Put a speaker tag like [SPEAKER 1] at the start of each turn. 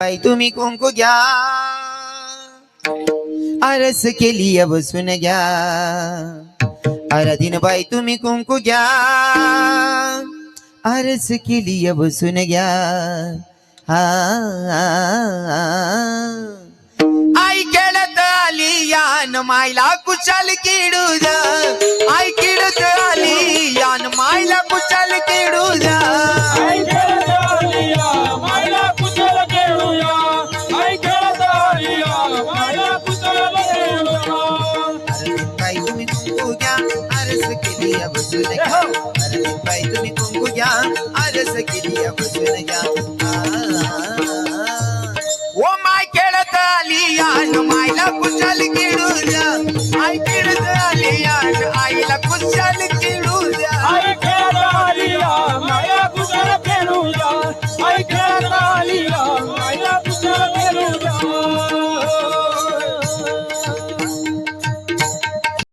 [SPEAKER 1] बाई तुम्ही कुंकू घ्या, आरस केली बसून घ्या. आराधीन बाई तुम्ही कुंकू घ्या, आरस केली बसून घ्या. हा आई खेळत आली यान मायला कुशाल किडू द्या. आई खेळत आली यान मायला कुशाल किडू द्या. बाई तुम्ही कुंकू घ्या, आरस केली बसून घ्या. बाई तुम्ही कुंकू घ्या, आरस केली बसून घ्या. ओ माय खेळत आली यान मायला कुशाल किडू द्या. आई खेळत आली यान आईला कुशाल